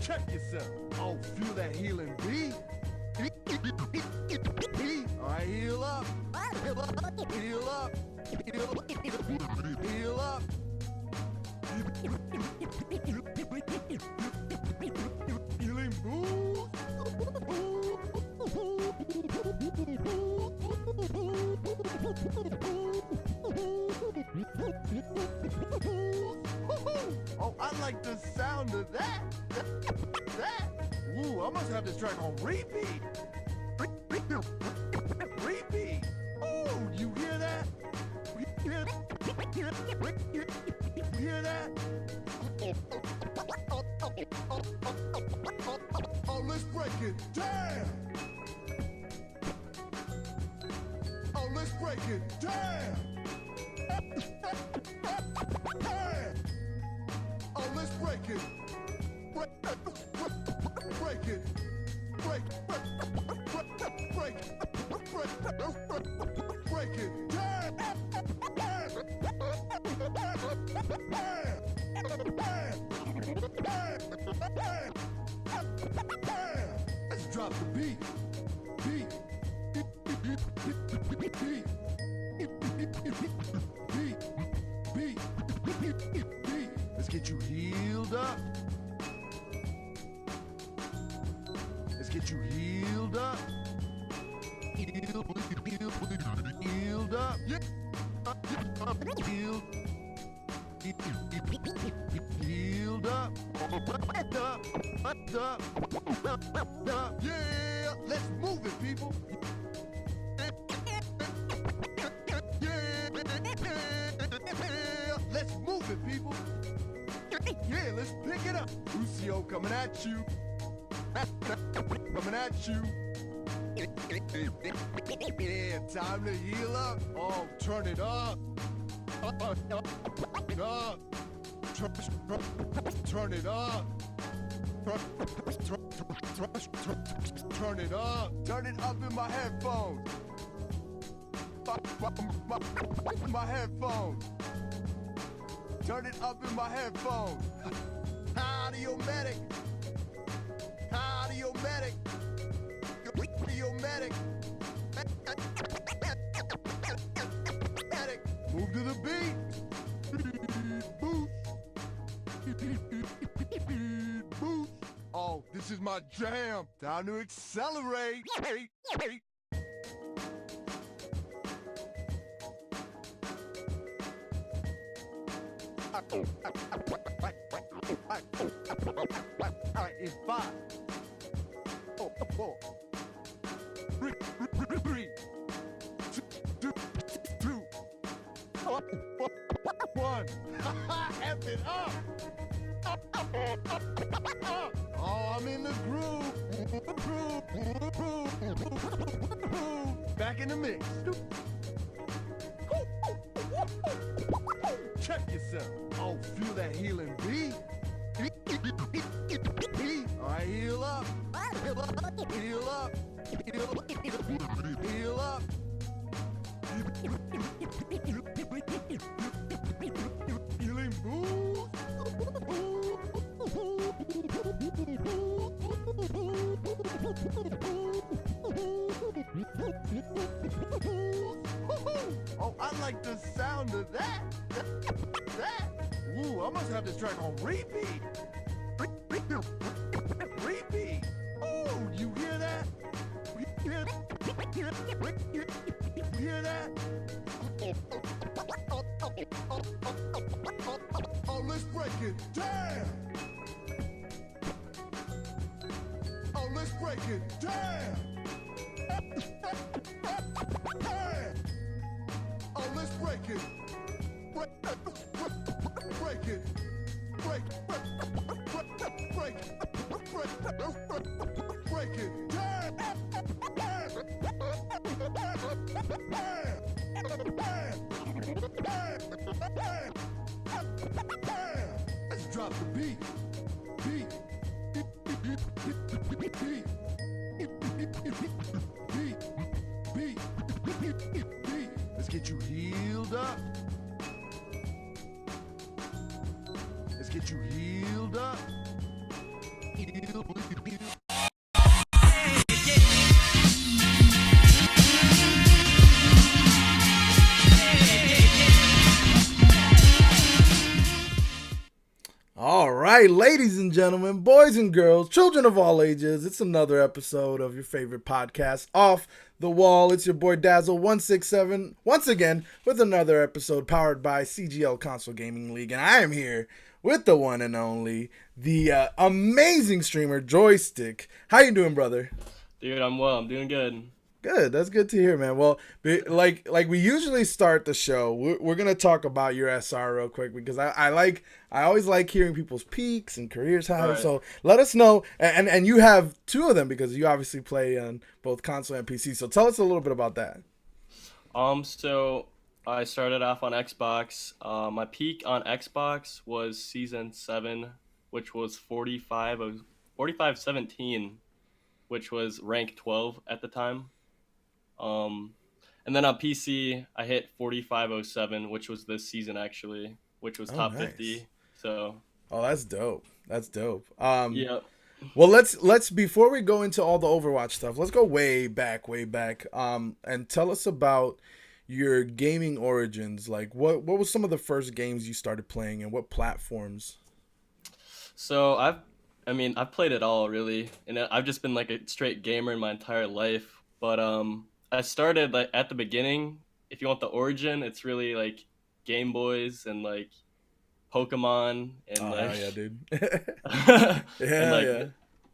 Check yourself. Oh, feel that healing beat. All right, heal up. Heal up. Heal up. Heal up. Healing boost. Oh, I like the sound of that. Ooh, I must have this track on repeat. Repeat. Oh, you hear that? You hear that? Oh, let's break it down. Oh, let's break it down. Oh, let's break it. Break it. Break it. Break it down. Let's drop the beat. Beat. Let's get you healed up. Let's get you healed up. Healed up. Yeah. Healed. Healed up. Up. Yeah. Let's move it, people. Let's move it, people. Yeah, let's pick it up. Lucio coming at you. Coming at you. Yeah, time to heal up. Oh, turn it up. Up. Turn it up. Turn it up. Turn it up in my headphones. My headphones. Turn it up in my headphones. Audio medic. Audio medic. Audio medic. Move to the beat. Boost. Boost. Oh, this is my jam. Time to accelerate. Alright, it's 5, 4, 3, 2, 1. F it up. Oh, I'm in the groove. Back in the mix. Check yourself. Oh, feel that healing beat. All right, heal up. Heal up. Heal up. Heal up. Healing boost. Oh, I like the sound of that. Ooh, I must have this track on repeat. Repeat. Oh, you hear that? You hear that? Oh, let's break it down. Oh, let's break it down. Oh, let's break it. Break it. Break it. Break it down. Let's drop the beat. Beat. Let's get you healed up. Let's get you healed up. All right, ladies and gentlemen, boys and girls, children of all ages, it's another episode of your favorite podcast, Off the Wall. It's your boy Dazzle167 once again with another episode powered by CGL Console Gaming League. And I am here with the one and only, the amazing streamer Joystick. How you doing, brother? Dude, I'm well. I'm doing good. Good. That's good to hear, man. Well, like we usually start the show, we're gonna talk about your SR real quick because I always like hearing people's peaks and careers All highs. right. So let us know, and you have two of them because you obviously play on both console and PC. So tell us a little bit about that. So I started off on Xbox. My peak on Xbox was season 7, which was 45-17, which was rank 12 at the time. Um, and then on PC, I hit 4507, which was this season actually, which was Oh, top nice. 50. So, Oh, that's dope. That's dope. yeah. Well, let's before we go into all the Overwatch stuff, let's go way back. And tell us about your gaming origins. Like, what was some of the first games you started playing, and what platforms? So I've played it all really, and I've just been like a straight gamer in my entire life. But I started like at the beginning. If you want the origin, it's really like Game Boys and like Pokemon and Oh hell like yeah, dude. and Yeah, like yeah.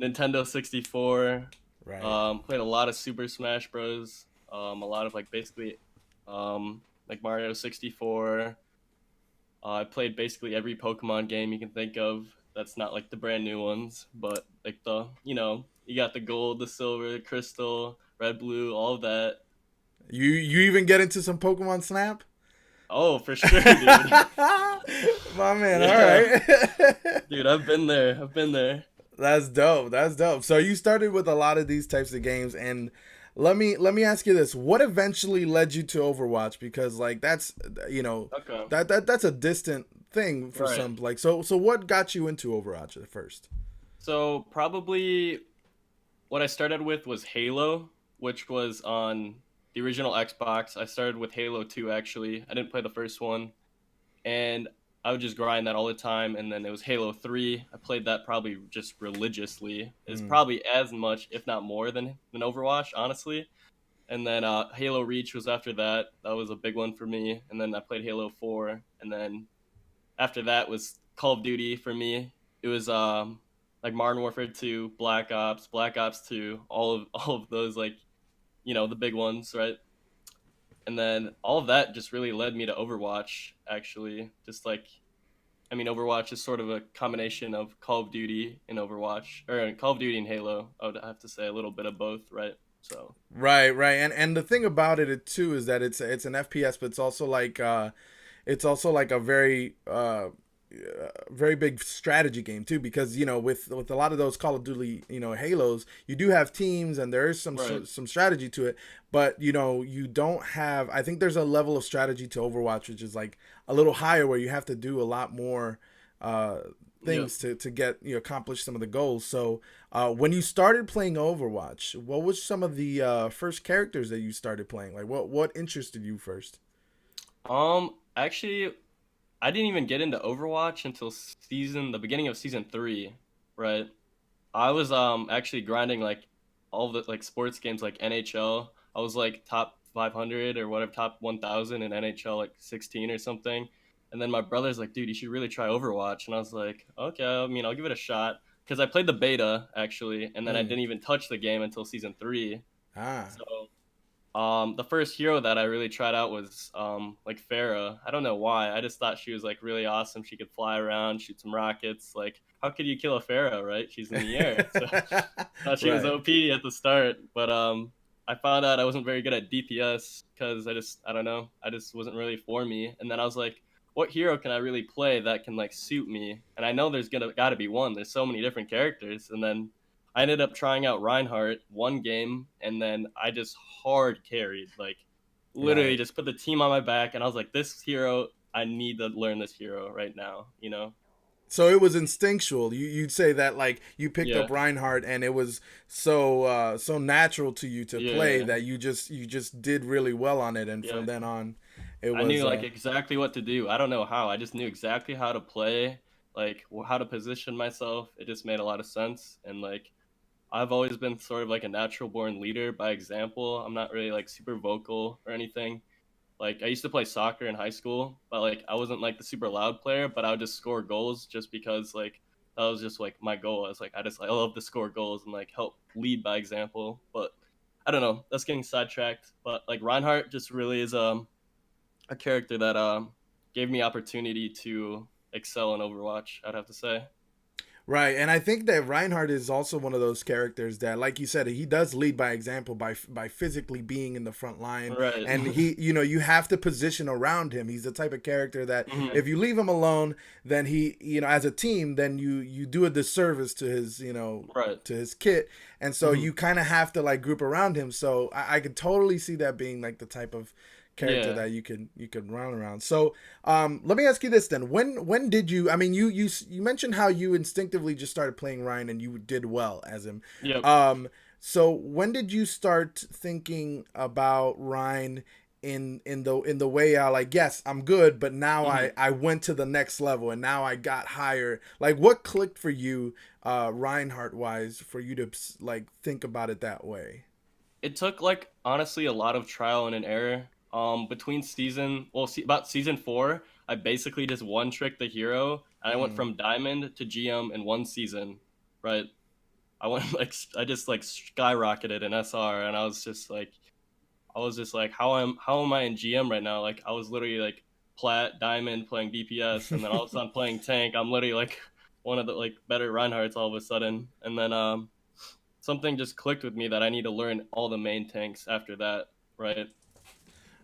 Nintendo 64. Right. Played a lot of Super Smash Bros. A lot of like basically like Mario 64. I played basically every Pokemon game you can think of. That's not like the brand new ones, but like you got the gold, the silver, the crystal, red, blue, all of that. You even get into some Pokemon Snap? Oh, for sure, dude. My man, all Yeah, right. dude, I've been there. I've been there. That's dope. That's dope. So you started with a lot of these types of games, and let me ask you this: what eventually led you to Overwatch? Because like that's you know Okay, that's a distant thing for right. some. Like so what got you into Overwatch at first? So probably what I started with was Halo, which was on the original Xbox. I started with Halo 2 actually. I didn't play the first one, and I would just grind that all the time. And then it was Halo 3. I played that probably just religiously. It's Mm. probably as much, if not more, than Overwatch, honestly. And then Halo Reach was after that. That was a big one for me. And then I played Halo 4. And then after that was Call of Duty for me. It was like Modern Warfare 2, Black Ops 2, all of those like the big ones, right? And then all of that just really led me to Overwatch. Actually, just like Overwatch is sort of a combination of Call of Duty and Overwatch, or Call of Duty and Halo. I would have to say a little bit of both, right? So, Right, right, and the thing about it too is that it's an FPS, but it's also like a very big strategy game too, because with a lot of those Call of Duty Halos, you do have teams and there is right. some strategy to it, but you don't have. I think there's a level of strategy to Overwatch which is like a little higher where you have to do a lot more uh, Yep. things to get accomplish some of the goals. So when you started playing Overwatch, what was some of the first characters that you started playing? Like what interested you first? Actually, I didn't even get into Overwatch until the beginning of season 3, right? I was actually grinding like all the like sports games like NHL. I was like top 500 or whatever, top 1000 in NHL, like 16 or something. And then my brother's like, dude, you should really try Overwatch. And I was like, okay, I'll give it a shot. Because I played the beta actually, and then I Mm. didn't even touch the game until season 3. Ah. So the first hero that I really tried out was like Farah. I don't know why. I just thought she was like really awesome. She could fly around, shoot some rockets. Like, how could you kill a Farah, right? She's in the air. So thought she was Right. OP at the start, but I found out I wasn't very good at DPS because I don't know, I just wasn't really for me. And then I was like, what hero can I really play that can like suit me? And I know there's gonna gotta be one. There's so many different characters. And then I ended up trying out Reinhardt one game, and then I just hard carried, like literally Right. just put the team on my back. And I was like, this hero, I need to learn this hero right now. So it was instinctual. You'd say that like you picked Yeah, up Reinhardt and it was so natural to you to play yeah, that you just did really well on it, and from yeah. then on, it I was knew like exactly what to do. I don't know how. I just knew exactly how to play, like how to position myself. It just made a lot of sense. And like I've always been sort of like a natural born leader by example. I'm not really like super vocal or anything. Like I used to play soccer in high school, but like I wasn't like the super loud player, but I would just score goals just because like that was just like my goal. I was like I love to score goals and like help lead by example. But I don't know. That's getting sidetracked. But like Reinhardt just really is a character that gave me opportunity to excel in Overwatch. I'd have to say. right. And I think that Reinhardt is also one of those characters that, like you said, he does lead by example by physically being in the front line, Right. and you have to position around him. He's the type of character that Mhm. if you leave him alone, then as a team, then you do a disservice to his Right. to his kit, and so Mhm. you kind of have to like group around him. So I could totally see that being like the type of character Yeah. that you could run around. So let me ask you this then: when did you? I mean, you mentioned how you instinctively just started playing Ryan and you did well as him. Yep. Um, so when did you start thinking about Ryan in the way like, yes, I'm good, but now I Mhm. I went to the next level and now I got higher. Like, what clicked for you, Reinhardt wise, for you to like think about it that way? It took like honestly a lot of trial and an error. Between about season 4, I basically just one tricked the hero, and I went Mm. from diamond to GM in one season. Right. I went I just like skyrocketed in SR, and I was just like, how am I in GM right now? Like I was literally like plat diamond playing DPS, and then all of a sudden playing tank. I'm literally like one of the like better Reinhardts all of a sudden, and then something just clicked with me that I need to learn all the main tanks after that, right?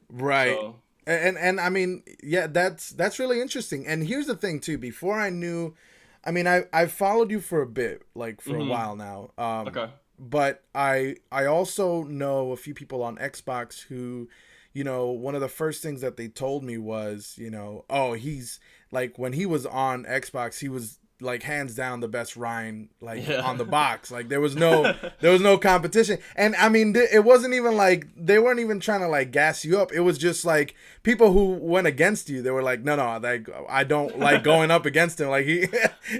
Right. So, And I mean, yeah, that's really interesting. And here's the thing too, before I knew, I mean, I've followed you for a bit, like for a while now. Okay. But I also know a few people on Xbox who, one of the first things that they told me was, oh, he's like when he was on Xbox, he was like hands down the best Ryan like Yeah. on the box. Like there was no competition. And I mean, it wasn't even like they weren't even trying to like gas you up. It was just like people who went against you. They were like, no, like I don't like going up against him. Like he,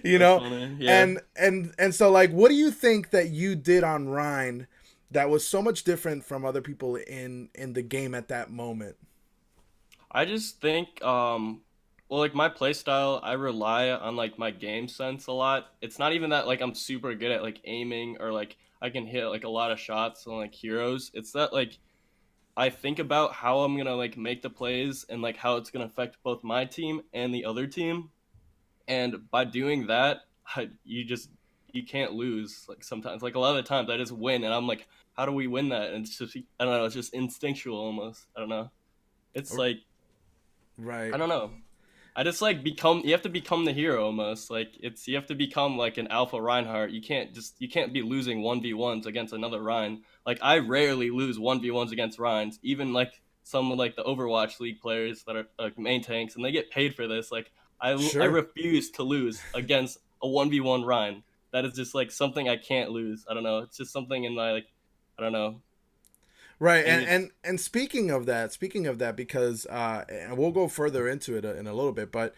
you That's know. funny. Yeah. And so like, what do you think that you did on Rhine that was so much different from other people in the game at that moment? I just think well like my play style, I rely on like my game sense a lot. It's not even that like I'm super good at like aiming or like I can hit like a lot of shots on like heroes. It's that like I think about how I'm going to like make the plays and like how it's going to affect both my team and the other team. And by doing that, you can't lose. Like sometimes, like a lot of the times, I just win, and I'm like, how do we win that? And it's just I don't know. It's just instinctual almost. I don't know. It's like I Right. don't know. I just like become. You have to become the hero almost. Like it's you have to become like an alpha Reinhardt. You can't be losing 1v1s against another Rein. Like I rarely lose 1v1s against Reins. Even like some of like the Overwatch League players that are like main tanks and they get paid for this. Like I Sure. refuse to lose against a 1v1 Rein. That is just like something I can't lose. I don't know. It's just something in my like I don't know. Right, Maybe it's and speaking of that, because and we'll go further into it in a little bit, but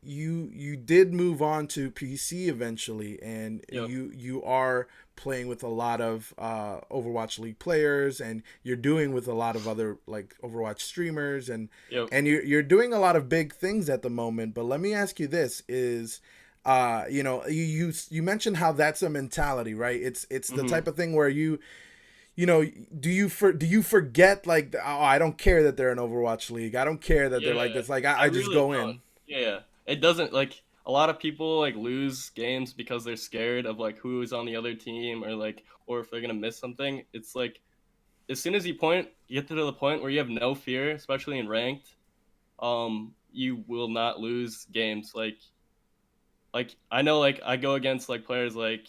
you did move on to PC eventually, and yep you are playing with a lot of Overwatch League players, and you're doing with a lot of other like Overwatch streamers, and yep. and you're doing a lot of big things at the moment. But let me ask you this: is you mentioned how that's a mentality, right? It's the hmm type of thing where do you forget like, oh, I don't care that they're an Overwatch League. I don't care that they're Yeah, like this. Like I I just really go don't. in. Yeah, yeah. It doesn't like a lot of people like lose games because they're scared of like who is on the other team or like or if they're gonna miss something. It's like as soon as you get to the point where you have no fear, especially in ranked, you will not lose games. Like I know like I go against like players like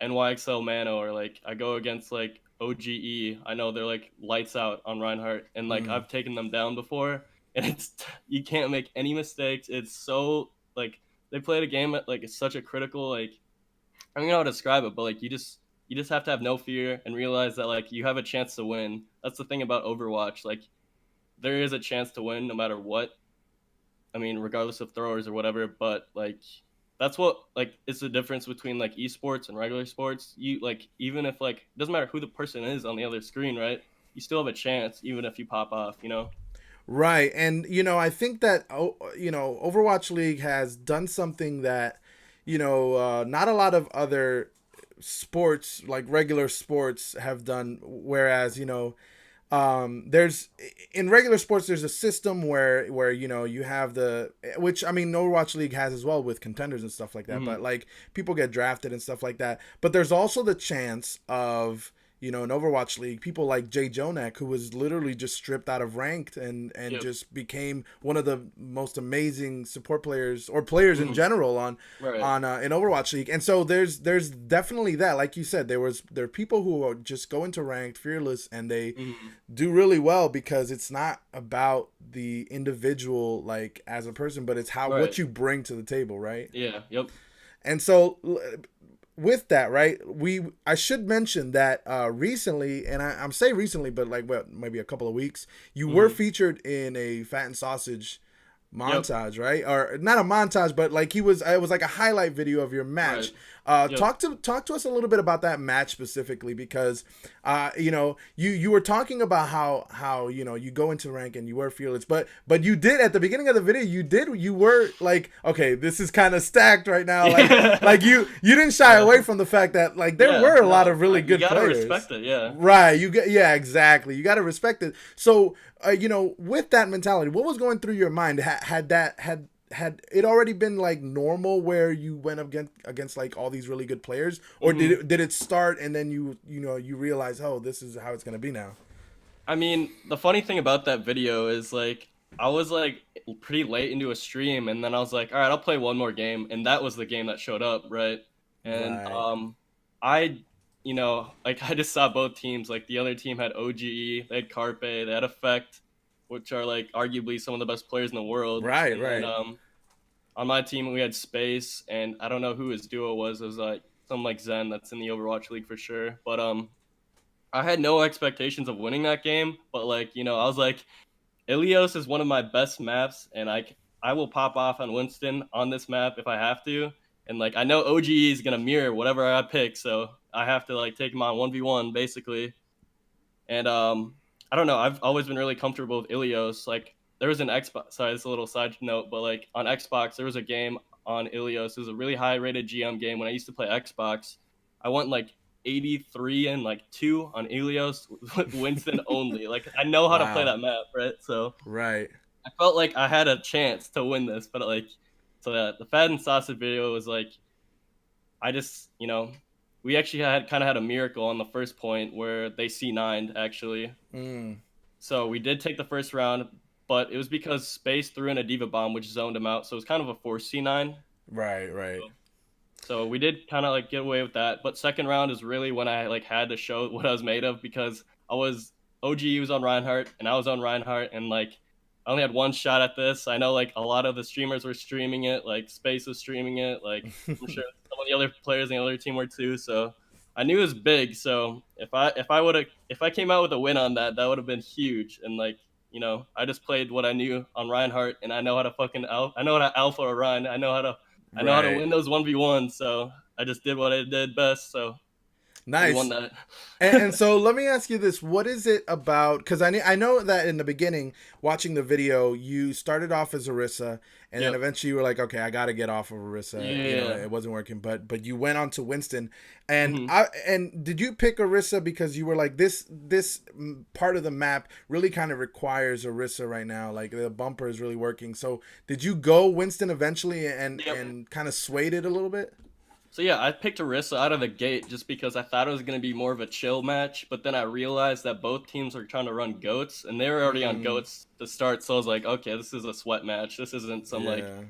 NYXL Mano or like I go against like OGE. I know they're like lights out on Reinhardt and like Mm. I've taken them down before and it's you can't make any mistakes. It's so like they played a game at like it's such a critical like I don't know how to describe it, but like you just have to have no fear and realize that like you have a chance to win. That's the thing about Overwatch. Like there is a chance to win no matter what. I mean, regardless of throwers or whatever. But like that's what like it's the difference between like esports and regular sports. You like even if like it doesn't matter who the person is on the other screen, right? You still have a chance even if you pop off. You know. Right. And, I think that, Overwatch League has done something that, not a lot of other sports, like regular sports, have done. Whereas, there's in regular sports, there's a system where you have the, which I mean Overwatch League has as well with contenders and stuff like that, Hmm. but like people get drafted and stuff like that. But there's also the chance of, in Overwatch League, people like Jay Jonak, who was literally just stripped out of ranked and Yep. just became one of the most amazing support players or players in Hmm. general Right. on in Overwatch League. And so there's definitely that, like you said, there are people who are just go into ranked fearless and they Hmm. do really well because it's not about the individual like as a person, but it's how what Right. you bring to the table, right? Yeah. Yep. And so with that, right, I should mention that recently, and I'm saying recently, but like what, maybe a couple of weeks, you were Hmm. featured in a Fat and Sausage Yep. montage, right? Or not a montage, but like it was like a highlight video of your Right. match. Yep. Talk to us a little bit about that match specifically, because you were talking about how you go into rank and you were fearless, but you did at the beginning of the video, you were like, okay, this is kind of stacked right now, Yeah. like you didn't shy Yeah. away from the fact that like there Yeah. were a lot No. of really You good gotta players. respect it. Yeah. Right, yeah, exactly. You got to respect it. So, with that mentality, what was going through your mind? Had it already been like normal where you went against like all these really good players, or Hmm. did it start and then you realize, oh, this is how it's gonna be now? I mean, the funny thing about that video is like I was like pretty late into a stream, and then I was like, all right, I'll play one more game, and that was the game that showed up, right? And Right, I, like I just saw both teams. Like the other team had OGE, they had Carpe, they had Effect, which are like arguably some of the best players in the world. right, And then right. on my team we had Space, and I don't know who his duo was. It was like some like Zen that's in the Overwatch League for sure, but I had no expectations of winning that game, but like I was like, Ilios is one of my best maps, and I will pop off on Winston on this map if I have to, and like I know OGE is gonna mirror whatever I pick, so I have to like take him on 1v1 basically, and I don't know. I've always been really comfortable with Ilios. Like there was an Xbox. Sorry, this is a little side note, but like on Xbox, there was a game on Ilios. It was a really high rated GM game when I used to play Xbox. I went like 83 and like 2 on Ilios with Winston only. Like I know how to play Wow, that map, right? So right, I felt like I had a chance to win this, but like so the Fad and Sausage video was like I just we actually had kind of had a miracle on the first point where they C9'd actually, mm, so we did take the first round, but it was because Space threw in a Diva Bomb, which zoned him out. So it was kind of a forced C9. right, right, So we did kind of like get away with that. But second round is really when I like had to show what I was made of, because I was OG was on Reinhardt and I was on Reinhardt, and like I only had one shot at this. I know like a lot of the streamers were streaming it, like Space was streaming it, like I'm sure some of the other players in the other team were too. So I knew it was big. So if I came out with a win on that, that would have been huge. And like I just played what I knew on Reinhardt, and I know how to I know how to alpha a Ryan. I know how to right. win those 1v1. So I just did what I did best. So we won Nice. that. And so let me ask you this: what is it about? Because I know that in the beginning, watching the video, you started off as Orisa, and then Yep. eventually you were like, okay, I got to get off of Orisa. Yeah. It wasn't working, but you went on to Winston, and Hmm. did you pick Orisa because you were like this part of the map really kind of requires Orisa right now, like the bumper is really working. So did you go Winston eventually Yep. and kind of swayed it a little bit? So yeah, I picked Orisa out of the gate just because I thought it was going to be more of a chill match, but then I realized that both teams were trying to run goats, and they were already on Mm, goats to start. So I was like, okay, this is a sweat match. This isn't some like yeah.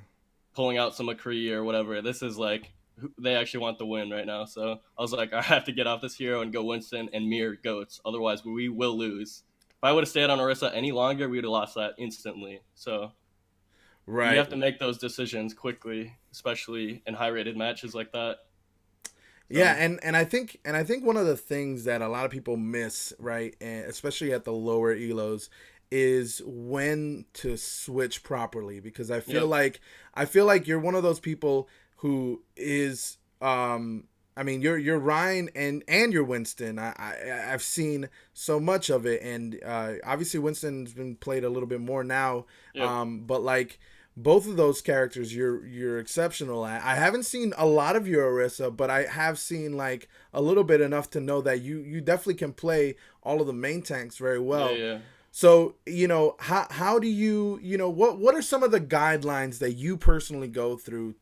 pulling out some McCree or whatever. This is like they actually want the win right now. So I was like, I have to get off this hero and go Winston and mirror goats. Otherwise, we will lose. If I would have stayed on Orisa any longer, we would have lost that instantly. So You Right. have to make those decisions quickly, especially in high rated matches like that. Yeah, So and I think one of the things that a lot of people miss, right, and especially at the lower elos, is when to switch properly, because yep, I feel like you're one of those people who is I mean you're Ryan and you're Winston. I've seen so much of it, and obviously Winston's been played a little bit more now, yep, but like both of those characters you're exceptional at. I haven't seen a lot of your Orisa, but I have seen like a little bit, enough to know that you definitely can play all of the main tanks very yeah, well. yeah. So, how do what are some of the guidelines that you personally go through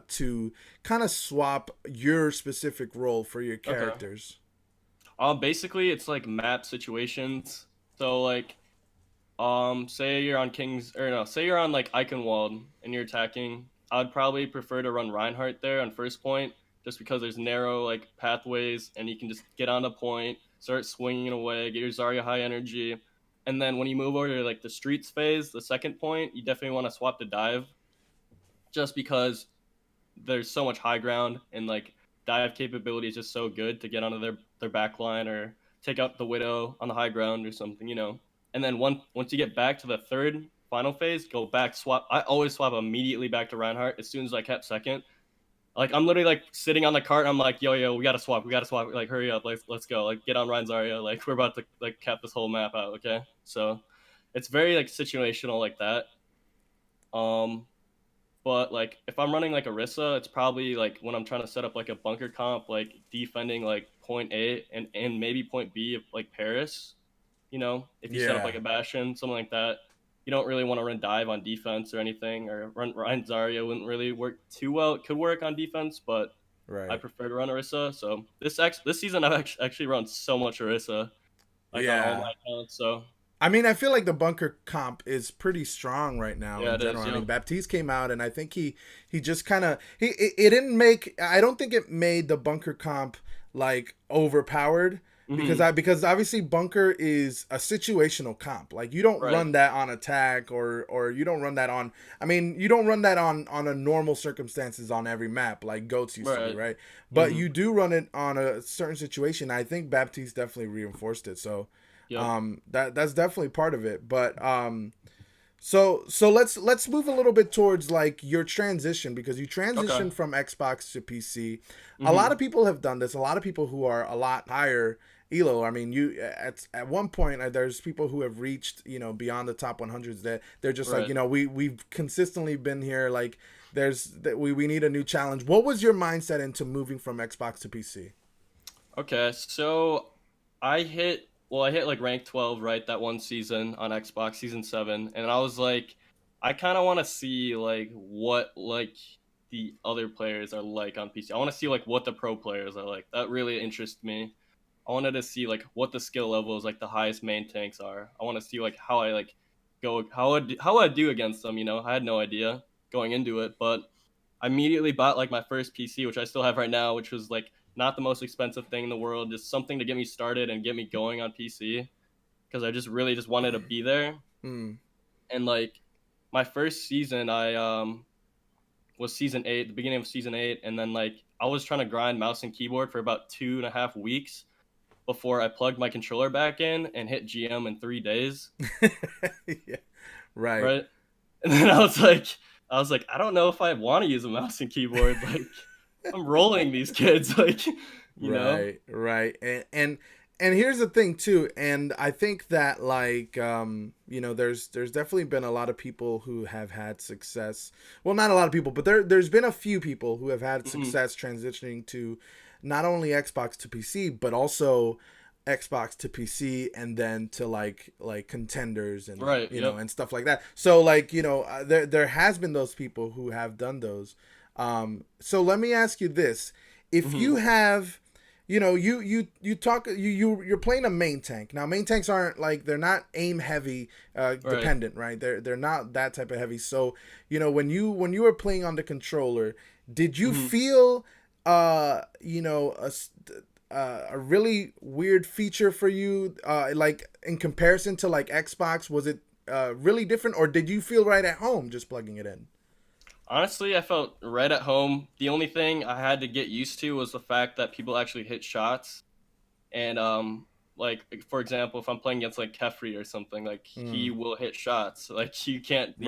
to kind of swap your specific role for your Okay. characters? Basically, it's like map situations. So like, say you're on King's or no, say you're on like Eichenwald and you're attacking. I'd probably prefer to run Reinhardt there on first point, just because there's narrow like pathways and you can just get on the point, start swinging away, get your Zarya high energy, and then when you move over to like the streets phase, the second point, you definitely want to swap to dive, just because there's so much high ground and like dive capability is just so good to get onto their back line or take out the widow on the high ground or something. And then once you get back to the third final phase, go back swap. I always swap immediately back to Reinhardt as soon as I kept second. Like I'm literally like sitting on the cart and I'm like, yo, we gotta swap, like hurry up, let's go, like get on Ryan Zarya, like we're about to like cap this whole map out, okay? So it's very like situational like that. Um but like if I'm running like Orisa, it's probably like when I'm trying to set up like a bunker comp, like defending like point A and maybe point B of like Paris. If you set up Yeah, like a Bastion, something like that, you don't really want to run dive on defense or anything, or run Ryan Zarya wouldn't really work too well. It could work on defense, but I right. prefer to run Orisa. So this season I've actually run so much Orisa, like on all Yeah. my accounts. So I mean, I feel like the bunker comp is pretty strong right now yeah, in it is. general. I Yeah. mean, Baptiste came out, and I think he just kind of it didn't make. I don't think it made the bunker comp like overpowered, because Hmm. because obviously bunker is a situational comp. Like you don't Right. run that on attack, or you don't run that on. I mean, you don't run that on a normal circumstances on every map like goats used to do, Right. right? But Hmm. you do run it on a certain situation. I think Baptiste definitely reinforced it. So Yep. that's definitely part of it. But so let's move a little bit towards like your transition, because you Okay. transitioned from Xbox to PC. A lot Hmm. of people have done this. A lot of people who are a lot higher elo. I mean, you at one point there's people who have reached beyond the top 100s, that they're just like, Right. we've consistently been here. Like we need a new challenge. What was your mindset into moving from Xbox to PC? Okay, so I hit like rank 12 right that one season on Xbox season 7, and I was like I kind of want to see like what like the other players are like on PC. I want to see like what the pro players are like. That really interests me. I wanted to see like what the skill levels, like the highest main tanks are. I want to see like how I like go how I do against them. I had no idea going into it, but I immediately bought like my first PC, which I still have right now, which was like not the most expensive thing in the world, just something to get me started and get me going on PC, because I just really just wanted to be there. Hmm. And like my first season, I was season 8, the beginning of season 8, and then like I was trying to grind mouse and keyboard for about 2.5 weeks before I plugged my controller back in and hit GM in 3 days, Yeah. Right. right? And then I was like, I don't know if I want to use a mouse and keyboard. Like, I'm rolling these kids, like, you know? Right, right. And here's the thing too, and I think that like there's definitely been a lot of people who have had success. Well, not a lot of people, but there's been a few people who have had Hmm. success transitioning to not only Xbox to PC, but also Xbox to PC, and then to like contenders, and Right. Yep. and stuff like that. So like there has been those people who have done those. So let me ask you this: if Hmm. you have, you talk, you're playing a main tank. Now main tanks aren't like, they're not aim heavy Right. dependent, right? They're not that type of heavy. So when you were playing on the controller, did you Hmm. feel a really weird feature for you, like in comparison to like Xbox? Was it really different, or did you feel right at home just plugging it in? Honestly, I felt right at home. The only thing I had to get used to was the fact that people actually hit shots. And like for example, if I'm playing against like Kefri or something, like he Mm, will hit shots. Like you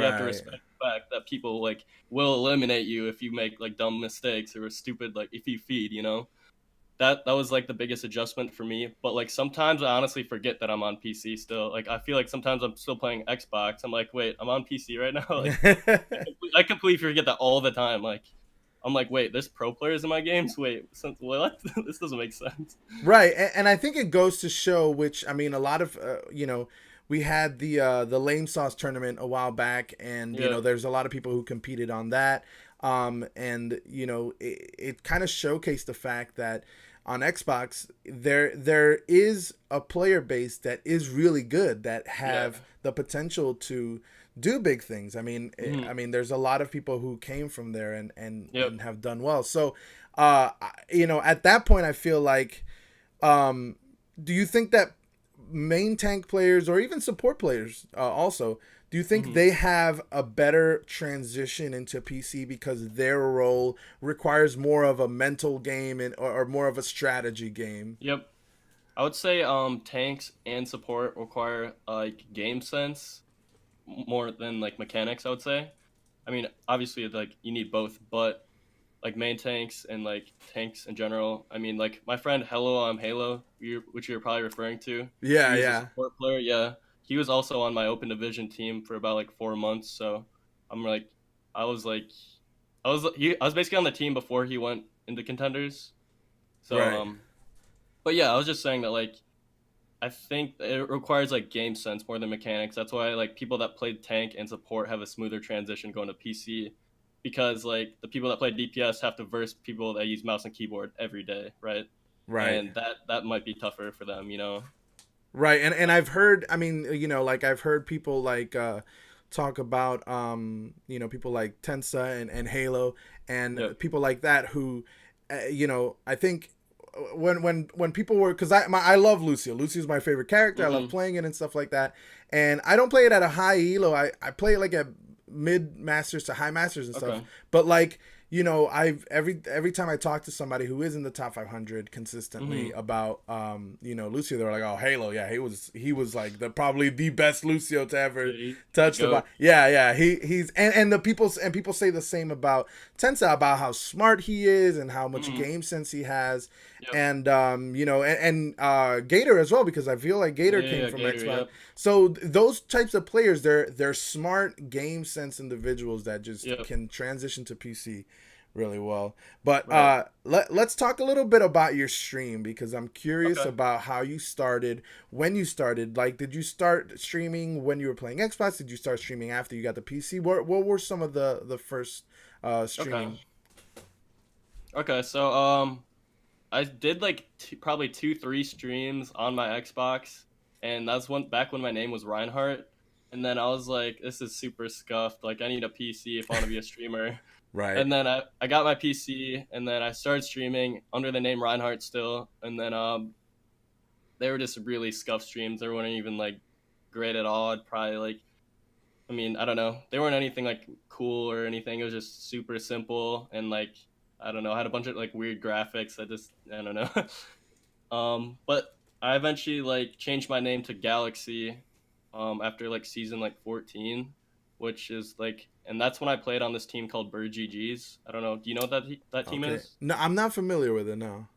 have to right. respect the fact that people like will eliminate you if you make like dumb mistakes or stupid like if you feed, you know. That was like the biggest adjustment for me. But like sometimes I honestly forget that I'm on PC still. Like I feel like sometimes I'm still playing Xbox. I'm like, wait, I'm on PC right now. Like I completely forget that all the time. Like I'm like, wait, there's pro players in my games. Wait, what? This doesn't make sense. Right, and I think it goes to show, which I mean, a lot of we had the lame sauce tournament a while back, and Yeah. there's a lot of people who competed on that, and it kind of showcased the fact that on Xbox there is a player base that is really good, that Yeah. have the potential to do big things. Hmm. I mean, there's a lot of people who came from there Yep. and have done well. So, at that point, I feel like, um, do you think that main tank players or even support players, also, do you think Hmm. they have a better transition into PC because their role requires more of a mental game or more of a strategy game? Yep. I would say tanks and support require like game sense more than like mechanics, I would say. I mean, obviously like you need both, but like main tanks and like tanks in general. I mean, like my friend Hello Halo, which you're probably referring to. Yeah, He was a yeah, support player. Yeah, he was also on my open division team for about like 4 months. So I'm like, I was like, I was basically on the team before he went into contenders. So right, but yeah, I was just saying that like I think it requires like game sense more than mechanics. That's why like people that played tank and support have a smoother transition going to PC because like the people that play DPS have to verse people that use mouse and keyboard every day, right? right. And that might be tougher for them, you know. Right, and I've heard. I mean, like I've heard people like talk about people like Tensa and Halo and Yep. people like that who, I think when people were, because I love Lucio. Lucio's my favorite character. I love Mhm. playing it and stuff like that. And I don't play it at a high elo. I play it like at mid masters to high masters and stuff. Okay. But like, I've every time I talk to somebody who is in the top 500 consistently Mhm. about Lucio, they're like, oh, Halo, yeah, he was like the probably the best Lucio to ever Yeah, he's the touch the goat. bot. Yeah, he's and the people say the same about Tensa, about how smart he is and how much Mhm. game sense he has, Yep. and Gator as well, because I feel like Yeah, Gator yeah, came yeah, from Gator. Xbox. Yep. So those types of players, they're smart game sense individuals that just Yep. can transition to PC really well. But Right. let's talk a little bit about your stream, because I'm curious Okay. about how you started, when you started. Like, did you start streaming when you were playing Xbox? Did you start streaming after you got the PC? What were some of the first Okay. streaming? Okay. So I did like probably 2, 3 streams on my Xbox, and that's one back when my name was Reinhardt. And then I was like, this is super scuffed. Like, I need a PC if I want to be a streamer. Right, And then I got my PC, and then I started streaming under the name Reinhardt still. And then they were just really scuffed streams. They weren't even like great at all. I'd probably like, I mean, I don't know. They weren't anything like cool or anything. It was just super simple and like I don't know. I had a bunch of like weird graphics. I don't know. But I eventually like changed my name to Galaxy, after like season like 14, which is like, and that's when I played on this team called Bird GGs. I don't know. Do you know what that team okay. is? No, I'm not familiar with it. No.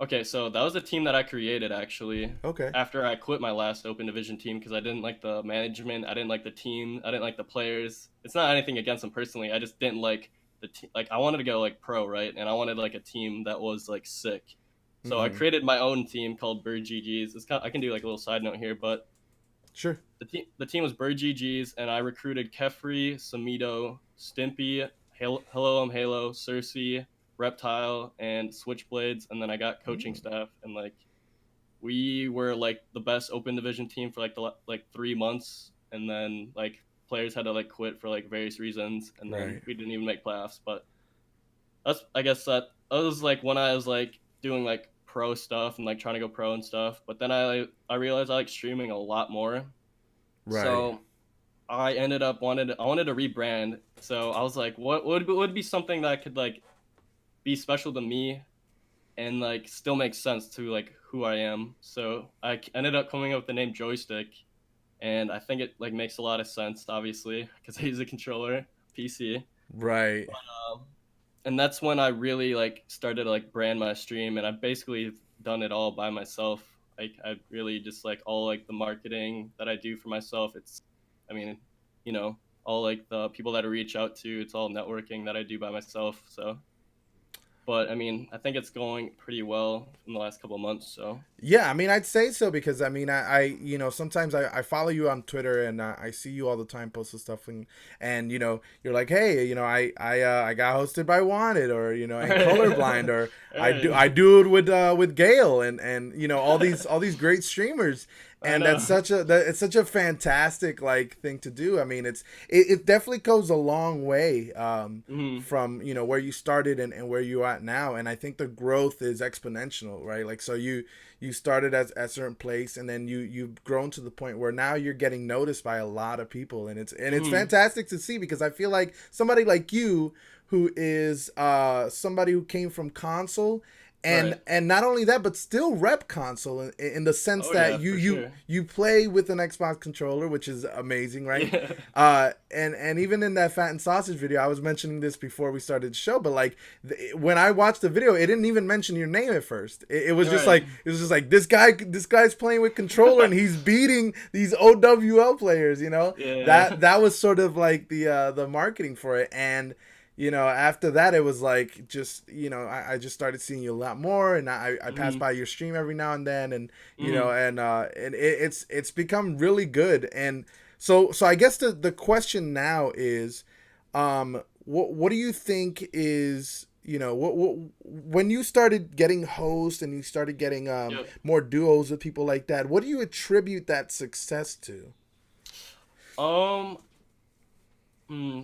Okay, so that was the team that I created actually Okay. after I quit my last open division team because I didn't like the management, I didn't like the team, I didn't like the players. It's not anything against them personally. I just didn't like the team. Like I wanted to go like pro, right? And I wanted like a team that was like sick. So I Mm-hmm. created my own team called Bird GGs. I can do like a little side note here, but Sure. the team was Bird GGs, and I recruited Kefri, Samido, Stimpy, Halo, Cersei, Reptile, and Switchblades, and then I got coaching Mm, staff, and like we were like the best open division team for like the like 3 months, and then like players had to like quit for like various reasons, and then right. we didn't even make playoffs. But that's I guess that was like when I was like doing like pro stuff and like trying to go pro and stuff. But then I realized I like streaming a lot more. Right. So I ended up I wanted to rebrand. So I was like, what would be something that could like be special to me and like still make sense to like who I am. So ended up coming up with the name Joystick, and I think it like makes a lot of sense, obviously, because I use a controller PC. Right. Um, and that's when I really like started to like brand my stream, and I've basically done it all by myself. Like I really just like all like the marketing that I do for myself. It's, I mean, you know, all like the people that I reach out to. It's all networking that I do by myself. So, but I mean, I think it's going pretty well in the last couple of months. So Yeah, I mean, I'd say so because I mean, you know, sometimes I follow you on Twitter and I see you all the time posting stuff and you know, you're like, hey, you know, I got hosted by Wanted or you know, all and right, Colorblind or all I right. do it with Gale and you know all these great streamers I and know. it's such a fantastic like thing to do. I mean, it definitely goes a long way Hmm. from you know where you started and where you're at now, and I think the growth is exponential, right? Like so you started at a certain place and then you've grown to the point where now you're getting noticed by a lot of people and it's Hmm. fantastic to see because I feel like somebody like you who is somebody who came from console Right. and not only that but still rep console in the sense Oh that yeah, for sure. you play with an Xbox controller, which is amazing, right? Yeah. And even in that Fat and Sausage video, I was mentioning this before we started the show, but like when I watched the video, it didn't even mention your name at first. It was just Right. like it was just like this guy's playing with controller and he's beating these OWL players. You know Yeah. that was sort of like the marketing for it and you know, after that, it was like just you know, I just started seeing you a lot more, and I pass Hmm. by your stream every now and then, and you know, Hmm. and it's become really good, and so I guess the question now is, what do you think is you know what when you started getting hosts and you started getting Yep. more duos with people like that, what do you attribute that success to? Um.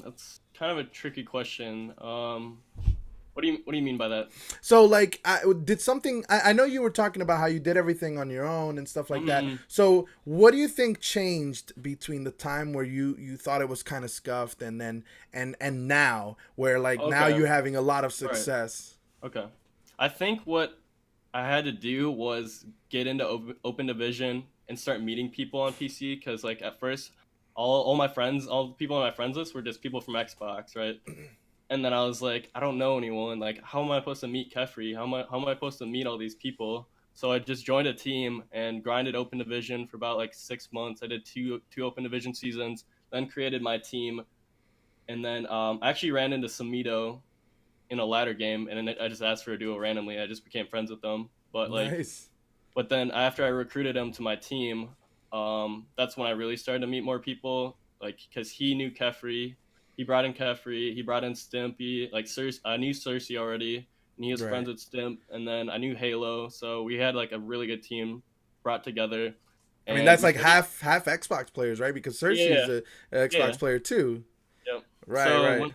That's kind of a tricky question. What do you mean by that? So like I did something I know you were talking about how you did everything on your own and stuff like that. Mm-hmm. So what do you think changed between the time where you thought it was kind of scuffed and then and now where like now Okay. you're having a lot of Right. success? Okay. I think what I had to do was get into open division and start meeting people on PC because like at first all my friends, all the people on my friends list were just people from Xbox, right? And then I was like, I don't know anyone. Like, how am I supposed to meet Kefri? How am I supposed to meet all these people? So I just joined a team and grinded open division for about like 6 months. I did two open division seasons, then created my team, and then I actually ran into Samito in a ladder game, and then I just asked for a duo randomly. I just became friends with them. Nice. But then after I recruited him to my team, that's when I really started to meet more people. Like, because he knew Kefri, he brought in Kefri, he brought in Stimpy. Like, I knew Cersei already, and he was friends Right. with Stimp. And then I knew Halo, so we had like a really good team brought together, I mean and that's we like started. half Xbox players, right? Because Cersei Yeah, is a yeah, Xbox player too. yeah. Right, So right.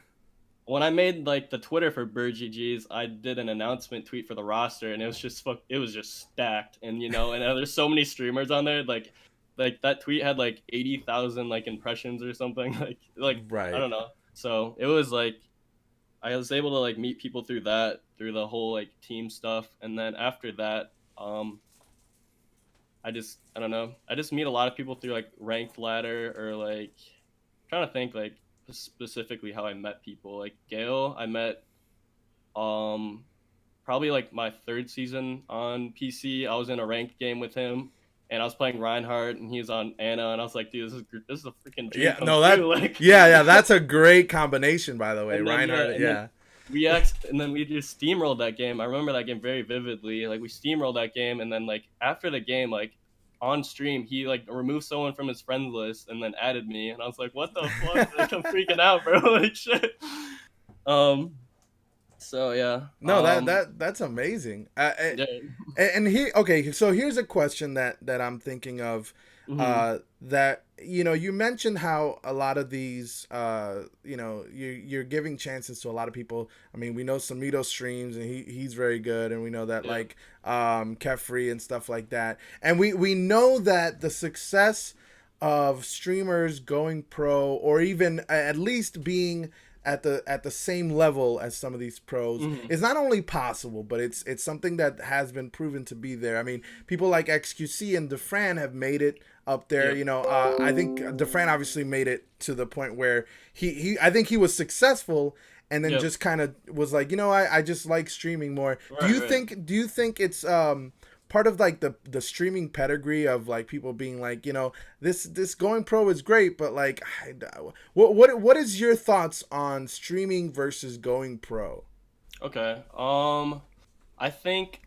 when I made like the Twitter for Bird GGs, I did an announcement tweet for the roster, and it was just it was just stacked, and and there's so many streamers on there, like that tweet had like 80,000 like impressions or something, like I Right. don't know. So it was like I was able to like meet people through that, through the whole like team stuff, and then after that, I don't know, I just meet a lot of people through like ranked ladder or like trying to think like specifically how I met people. Like Gail, I met um probably like my third season on PC. I was in a ranked game with him, and I was playing Reinhardt, and he was on Anna, and I was like, dude, this is a freaking dream Yeah, come no, true. Like, yeah, that's a great combination, by the way. Reinhardt, and then yeah, and then we just steamrolled that game. I remember that game very vividly. Like we steamrolled that game, and then like after the game, like on stream, he like removed someone from his friends list and then added me, and I was like, what the fuck? Like I'm freaking out, bro. Like shit. Um. So yeah. no, that's amazing. Yeah. And here, okay, so here's a question that I'm thinking of. Hmm. That you know, you mentioned how a lot of these, you know, you're giving chances to a lot of people. I mean, we know Samito streams and he's very good, and we know that Yeah. like Kefri and stuff like that, and we know that the success of streamers going pro, or even at least being at the same level as some of these pros, Hmm. is not only possible, but it's something that has been proven to be there. I mean, people like XQC and Defran have made it up there. Yep. I think Defran obviously made it to the point where he I think he was successful, and then Yep. just kind of was like, I just like streaming more. Right. Right. Do you think it's part of like the streaming pedigree of like people being like, this going pro is great, but like, what is your thoughts on streaming versus going pro? Okay. I think,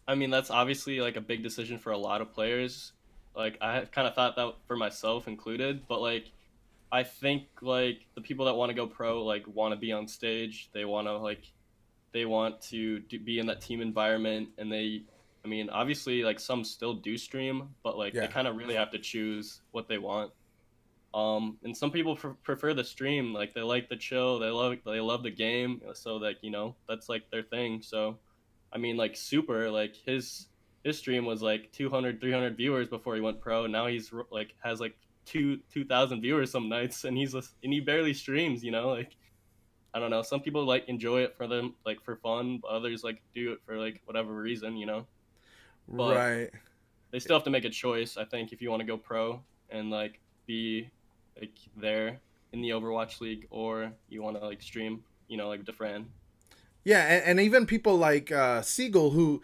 I mean, that's obviously like a big decision for a lot of players. Like I kind of thought that for myself included, but like I think like the people that want to go pro like want to be on stage. They want to be in that team environment, and I mean, obviously like some still do stream, but like they Yeah. kind of really have to choose what they want. And some people prefer the stream, like they like the chill, they love the game, so like that's like their thing. So I mean, like Super, like his stream was like 200, 300 viewers before he went pro, and now he's like has like 2,000 viewers some nights, and he barely streams, like I don't know, some people like enjoy it for them, like for fun, but others like do it for like whatever reason. But Right. they still have to make a choice, I think, if you want to go pro and like be like there in the Overwatch League, or you want to like stream, like Defran. Yeah, and even people like Siegel, who,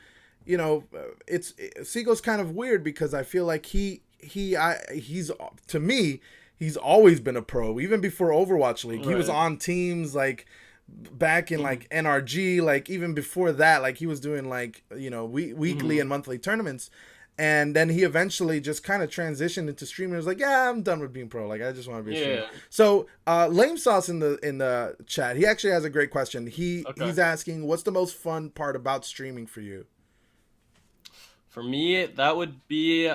it's Siegel's kind of weird because I feel like he's to me he's always been a pro even before Overwatch League. He was Right. on teams like back in Hmm. like NRG, like even before that, like he was doing like weekly Hmm. and monthly tournaments. And then he eventually just kind of transitioned into streaming. He was like, "Yeah, I'm done with being pro. Like, I just want to be a streamer." Yeah. So, Lame Sauce in the chat, he actually has a great question. Okay. He's asking, "What's the most fun part about streaming for you?" For me, that would be,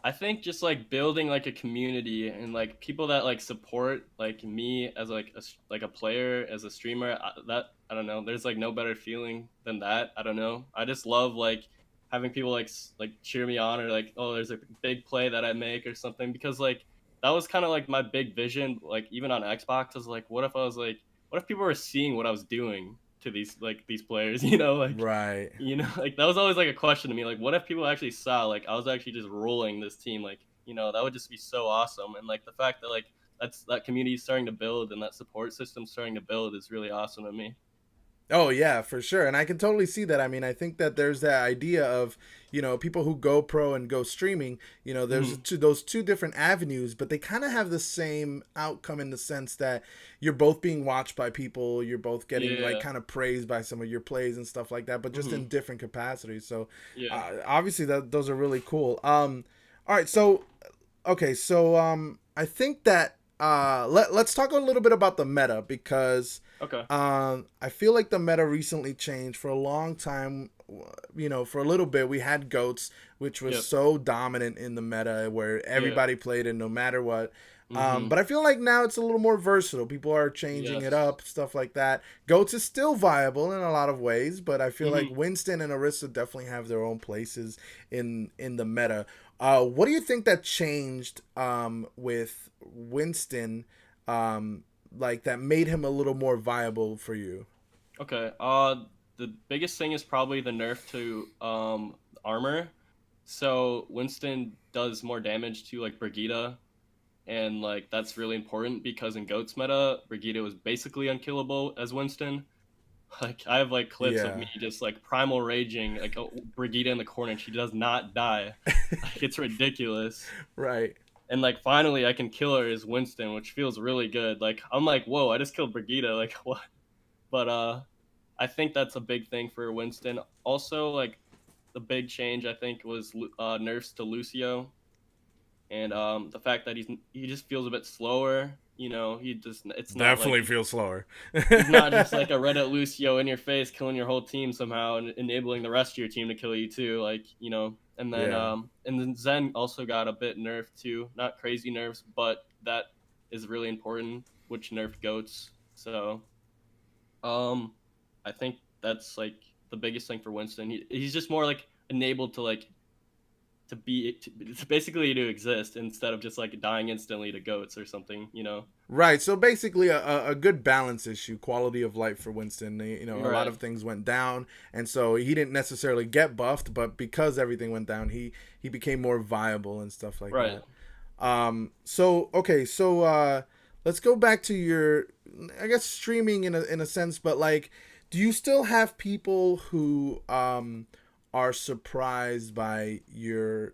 I think, just like building like a community and like people that like support like me as like like a player, as a streamer. That I don't know. There's like no better feeling than that. I don't know. I just love like having people like like cheer me on, or like, oh, there's a big play that I make or something, because like that was kind of like my big vision. Like even on Xbox, I was like, what if I was like, what if people were seeing what I was doing to these players? Like Right. like that was always like a question to me, like what if people actually saw like I was actually just rolling this team, like that would just be so awesome. And like the fact that like that community is starting to build and that support system starting to build is really awesome to me. Oh yeah, for sure. And I can totally see that. I mean, I think that there's that idea of, people who go pro and go streaming, there's Hmm. those two different avenues, but they kind of have the same outcome in the sense that you're both being watched by people, you're both getting like Yeah. kind of praised by some of your plays and stuff like that, but just Hmm. in different capacities. So, Yeah. obviously that those are really cool. All right, so okay, so I think that let's talk a little bit about the meta because Okay. I feel like the meta recently changed. For a long time, for a little bit we had goats, which was Yep. so dominant in the meta where Yeah. everybody played it no matter what. Hmm. But I feel like now it's a little more versatile. People are changing it Yes. up, stuff like that. Goats is still viable in a lot of ways, but I feel like Hmm. Winston and Orisa definitely have their own places in the meta. What do you think that changed with Winston, like that made him a little more viable for you? Okay. The biggest thing is probably the nerf to armor. So Winston does more damage to like Brigida, and like that's really important because in Goat's meta, Brigida was basically unkillable as Winston. Like I have like clips of me Yeah, just like primal raging like, oh, Brigida in the corner, and she does not die. Like it's ridiculous. right. And like finally I can kill her as Winston, which feels really good. Like I'm like, whoa, I just killed Brigida. Like what? But I think that's a big thing for Winston. Also, like the big change I think was nerfs to Lucio, and the fact that he just feels a bit slower. He just it's not like Definitely feels slower. he's not just like a Reddit Lucio in your face killing your whole team somehow and enabling the rest of your team to kill you too. Like Yeah. and then Zen also got a bit nerfed too. Not crazy nerfs, but that is really important. Which nerfed goats. So um, I think that's like the biggest thing for Winston. He's just more like enabled to like to basically to exist instead of just like dying instantly to goats or something, you know. Right. So basically, a good balance issue, quality of life for Winston. You know, a lot Right. of things went down, and so he didn't necessarily get buffed, but because everything went down, he became more viable and stuff like Right. that. So okay, so let's go back to your, I guess, streaming in a sense, but like, do you still have people who are surprised by you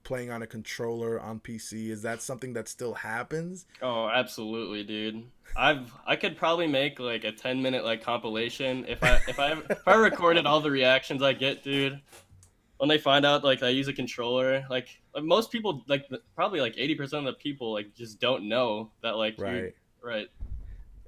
playing on a controller on PC? Is that something that still happens? Oh, absolutely, dude. I could probably make like a 10-minute like compilation if I recorded all the reactions I get, dude. When they find out like I use a controller, like most people like probably like 80% of the people like just don't know that like you're Right. right.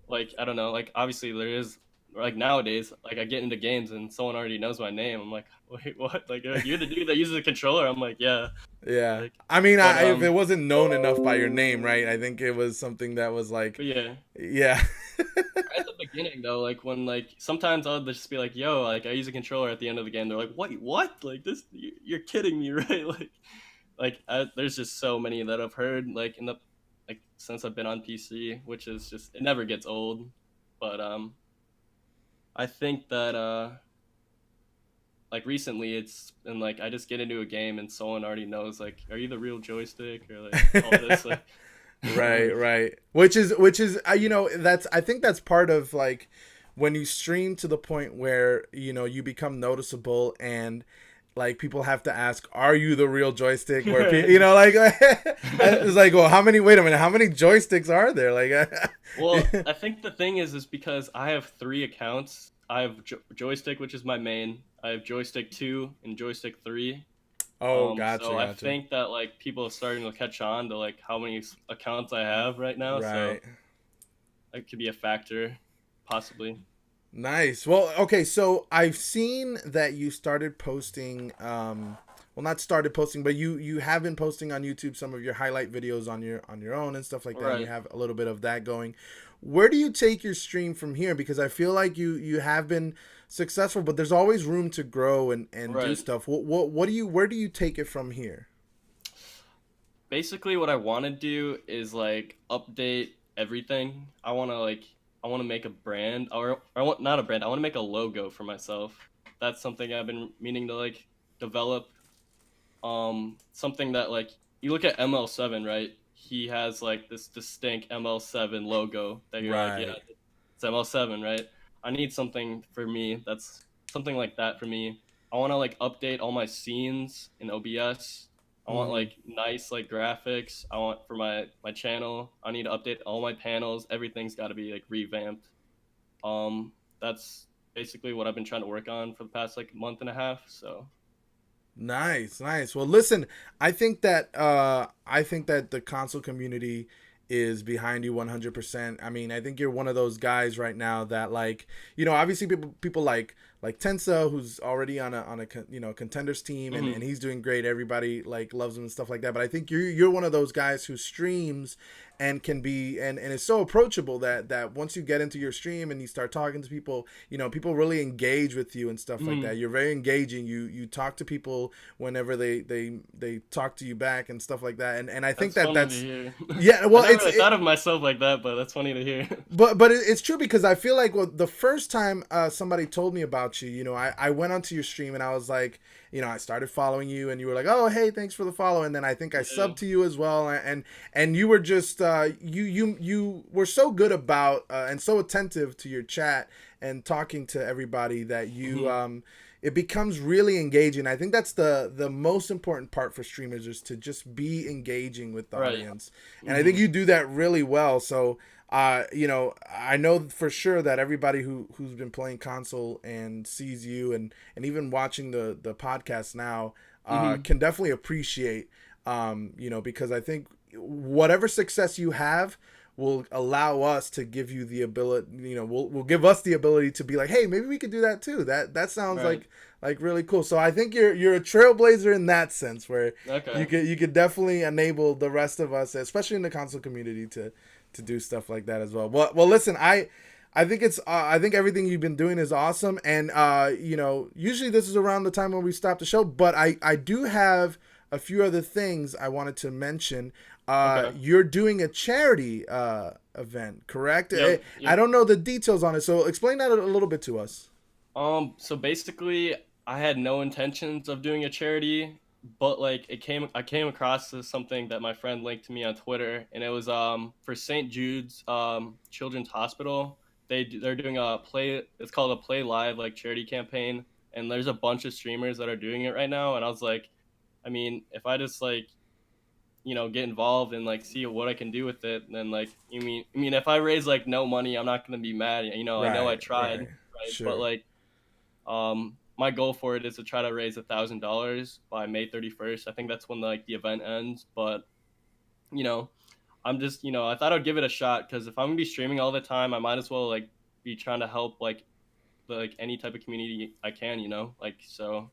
Like I don't know, like obviously there is like nowadays like I get into games and someone already knows my name. I'm like, wait, what? Like you're the dude that uses a controller? I'm like, yeah. Yeah. Like, I mean, but if it wasn't known enough by your name, right? I think it was something that was like, but yeah. yeah. At the beginning though, like when like sometimes I'll just be like, "Yo, like I use a controller." At the end of the game, they're like, What? Like this? You're kidding me, right?" There's just so many that I've heard like in the like since I've been on PC, which is just it never gets old. But I think that like recently it's been like I just get into a game and someone already knows like, "Are you the real Joystick?" or like all this like Right, like right. Which is you know, that's, I think that's part of like when you stream to the point where, you know, you become noticeable, and like people have to ask, are you the real Joystick? Where you know, like it's like, well, how many, wait a minute, how many joysticks are there? Like Well, I think the thing is because I have three accounts. I have Joystick, which is my main. I have Joystick 2 and Joystick 3. oh, gotcha, So I gotcha. think that like people are starting to catch on to like how many accounts I have right now. So Right. that could be a factor, possibly. Nice. Well, okay, so I've seen that you started posting, well, not started posting, but you have been posting on YouTube some of your highlight videos on your own and stuff like that. And you Right. have a little bit of that going. Where do you take your stream from here? Because I feel like you have been successful, but there's always room to grow and do Right. stuff. What do you, where do you take it from here? Basically, what I want to do is like update everything. I want to make a brand, or I want not a brand. I want to make a logo for myself. That's something I've been meaning to like develop. Something that like you look at ML7, right? He has like this distinct ML7 logo that you're like, yeah, Right. it's ML7, right? I need something for me that's something like that for me. I want to like update all my scenes in OBS. I want Mm-hmm. like nice like graphics. I want for my channel. I need to update all my panels. Everything's got to be like revamped. That's basically what I've been trying to work on for the past like month and a half. So Nice, nice. Well, listen, I think that the console community is behind you 100%. I mean, I think you're one of those guys right now that, like, you know, obviously people like Tensa, who's already on a you know, contenders team, and mhm. he's doing great. Everybody like loves him and stuff like that. But I think you're one of those guys who streams and can be, and is so approachable that once you get into your stream and you start talking to people, you know, people really engage with you and stuff like Mhm. that. You're very engaging. You talk to people whenever they talk to you back and stuff like that. And I think That's funny to that's, hear. yeah, I well, never really thought of myself like that, but that's funny to hear. but it's true, because I feel like, well, the first time somebody told me about you, you know, I went onto your stream and I was like, you know, I started following you, and you were like, oh, hey, thanks for the follow, and then I think I Yeah. subbed to you as well, and you were just you were so good about and so attentive to your chat and talking to everybody that you Mhm. it becomes really engaging. I think that's the most important part for streamers, is to just be engaging with the Right. audience, and I think Mhm. you do that really well. So you know, I know for sure that everybody who's been playing console and sees you, and even watching the podcast now, Mhm. can definitely appreciate, you know, because I think whatever success you have will allow us to give you the ability, you know, will give us the ability to be like, hey, maybe we could do that too. That sounds Right. like really cool. So I think you're a trailblazer in that sense, where Okay. you could definitely enable the rest of us, especially in the console community, to do stuff like that as well. Well, listen, I I think it's I think everything you've been doing is awesome, and you know, usually this is around the time when we stop the show, but I do have a few other things I wanted to mention. Okay. You're doing a charity event, correct? Yep. I Yep. don't know the details on it, so explain that a little bit to us. So basically, I had no intentions of doing a charity, but like I came across this something that my friend linked to me on Twitter, and it was for St. Jude's Children's Hospital. They're doing a play. It's called a Play Live like charity campaign, and there's a bunch of streamers that are doing it right now. And I was like, I mean, if I just like get involved and like see what I can do with it, then like I mean if I raise like no money, I'm not gonna be mad. I know I Right, tried, right, right? But sure. like my goal for it is to try to raise $1,000 by May 31st. I think that's when like the event ends. But you know, I'm just I thought I'd give it a shot because if I'm gonna be streaming all the time, I might as well like be trying to help like any type of community I can. Like so.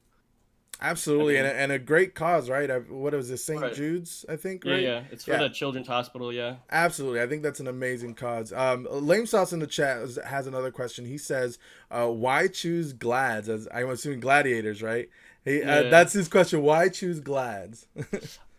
I Absolutely, and mean, and a great cause, right? What was it, St. right? Jude's, I think, Yeah, right? yeah. It's for Yeah, the Children's Hospital. Yeah. absolutely. I think that's an amazing cause. Lame Sauce in the chat has another question. He says, "Why choose Glads?" As I'm assuming gladiators, right? He, Yeah. that's his question. Why choose Glads?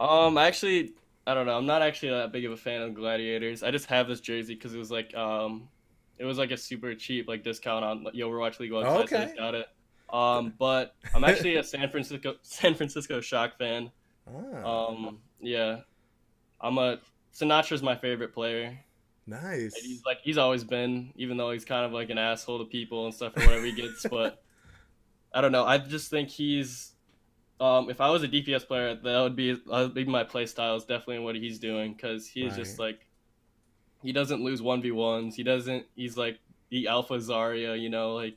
Actually, I don't know. I'm not actually that big of a fan of Gladiators. I just have this jersey because it was like a super cheap like discount on the Overwatch League website, so I just Okay. got it. But I'm actually a San Francisco Shock fan. Ah, Yeah, I'm a Sinatra's my favorite player. And nice. he's always been, even though he's kind of like an asshole to people and stuff or whatever he gets. But I don't know. I just think he's if I was a DPS player, that would be my play style is definitely what he's doing because he is just Right. like he doesn't lose 1v1s. He's like the alpha Zarya, like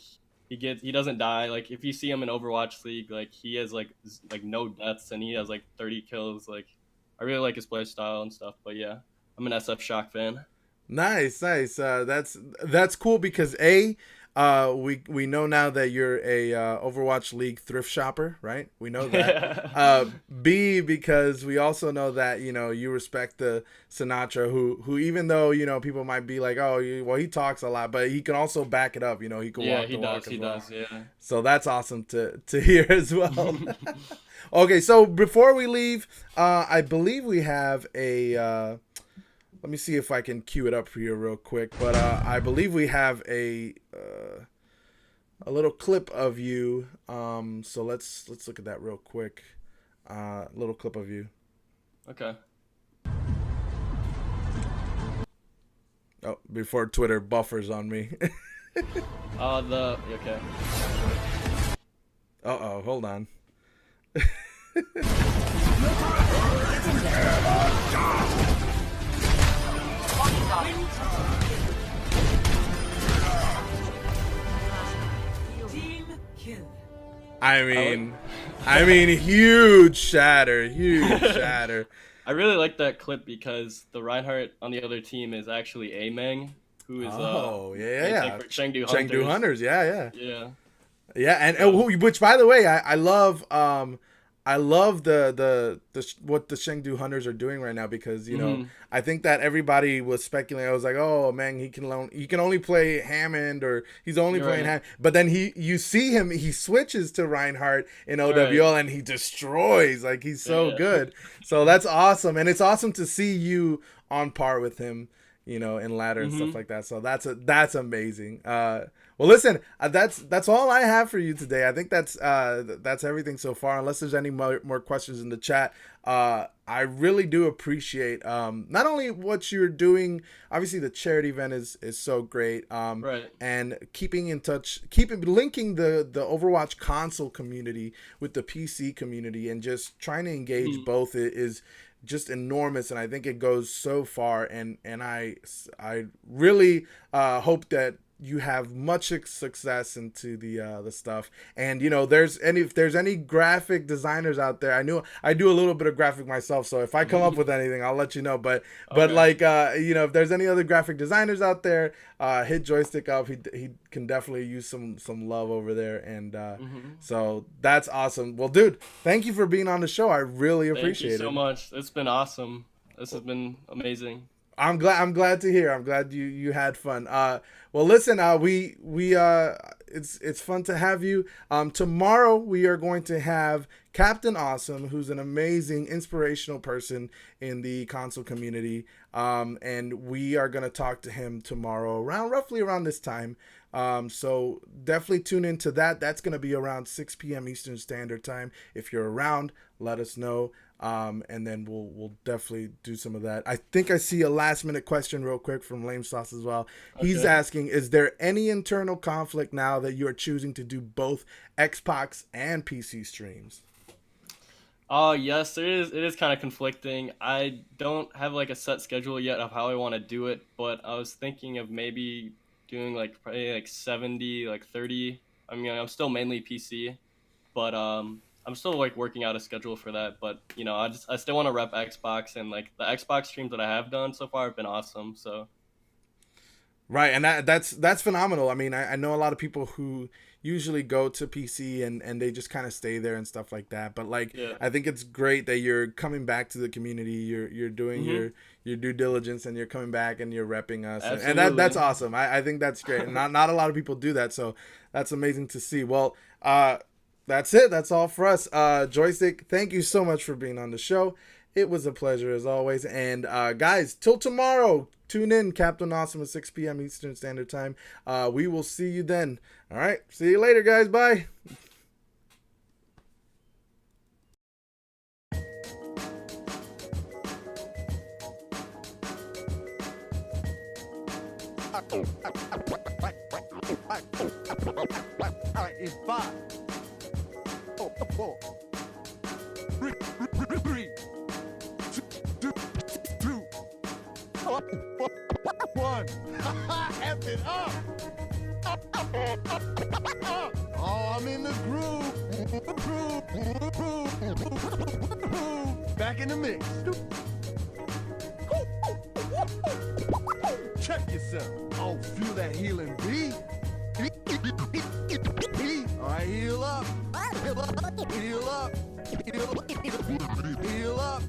he doesn't die. Like if you see him in Overwatch League, like he has like no deaths and he has like 30 kills. Like I really like his play style and stuff. But yeah, I'm an SF Shock fan. Nice, nice. That's cool because we know now that you're a Overwatch League thrift shopper, right? We know that. B, because we also know that you respect the Sinatra, who even though people might be like, oh, well, he talks a lot, but he can also back it up. He can Yeah, walk he the does. walk He as well. does. Yeah. So that's awesome to hear as well. Okay, so before we leave, I believe we have a. Let me see if I can cue it up for you real quick. But I believe we have a little clip of you. So let's look at that real quick. Little clip of you. Okay. Oh, before Twitter buffers on me. The okay. Oh, hold on. Team kill. I mean, huge shatter, huge shatter. I really like that clip because the Reinhardt on the other team is actually A Meng, who is Oh, yeah, main tank yeah. for Chengdu Chengdu Hunters. Hunters, yeah, yeah. Yeah. Yeah, and So which by the way, I love the what the Chengdu Hunters are doing right now because I think that everybody was speculating. I was like, oh man, he can only play Hammond or he's only you're playing right. Hammond. But then you see him, he switches to Reinhardt in Right. OWL and he destroys. Like he's so Yeah. good. So that's awesome, and it's awesome to see you on par with him. In ladder and stuff Mhm. like that. So that's amazing. Well, listen, that's all I have for you today. I think that's everything so far. Unless there's any more questions in the chat, I really do appreciate not only what you're doing. Obviously, the charity event is so great. Right. And keeping in touch, keeping linking the Overwatch console community with the PC community, and just trying to engage Mhm. both is just enormous, and I think it goes so far, and I really hope that you have much success into the stuff. And if there's any graphic designers out there, I do a little bit of graphic myself, so if I come up with anything, I'll let you know. But Okay. like if there's any other graphic designers out there, hit Joystick up. He can definitely use some love over there, and Mhm. so that's awesome. Well, dude, thank you for being on the show. I really Thank you appreciate so it. much. It's been awesome. This has been amazing. I'm glad to hear. I'm glad you had fun. Well, listen. It's fun to have you. Tomorrow we are going to have Captain Awesome, who's an amazing, inspirational person in the console community. And we are gonna talk to him tomorrow roughly around this time. So definitely tune into that. That's gonna be around 6 p.m. Eastern Standard Time. If you're around, let us know. And then we'll definitely do some of that. I think I see a last minute question real quick from Lame Sauce as well. Okay. He's asking, is there any internal conflict now that you are choosing to do both Xbox and PC streams? Yes, there is. It is kind of conflicting. I don't have like a set schedule yet of how I want to do it, but I was thinking of maybe doing like probably like 70, like 30. I mean, I'm still mainly PC, but I'm still like working out a schedule for that. But I still want to rep Xbox, and like the Xbox streams that I have done so far have been awesome. So Right, and that's phenomenal. I mean, I know a lot of people who usually go to PC and they just kind of stay there and stuff like that. But like, yeah. I think it's great that you're coming back to the community. You're doing your due diligence and you're coming back and you're repping us, and that's awesome. I think that's great. And not a lot of people do that, so that's amazing to see. Well, that's it. That's all for us. Joystick, thank you so much for being on the show. It was a pleasure as always. And guys, till tomorrow, tune in, Captain Awesome at 6 p.m. Eastern Standard Time. We will see you then. All right. See you later, guys. Bye. All right, it's 5, 4, 3, 2, 1. F it up. Oh, I'm in the groove. Back in the mix. Check yourself. Oh, feel that healing beat. All right, heal up. Heal up. Heal up. Heal up.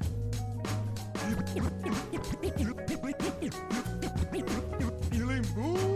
Healing boost.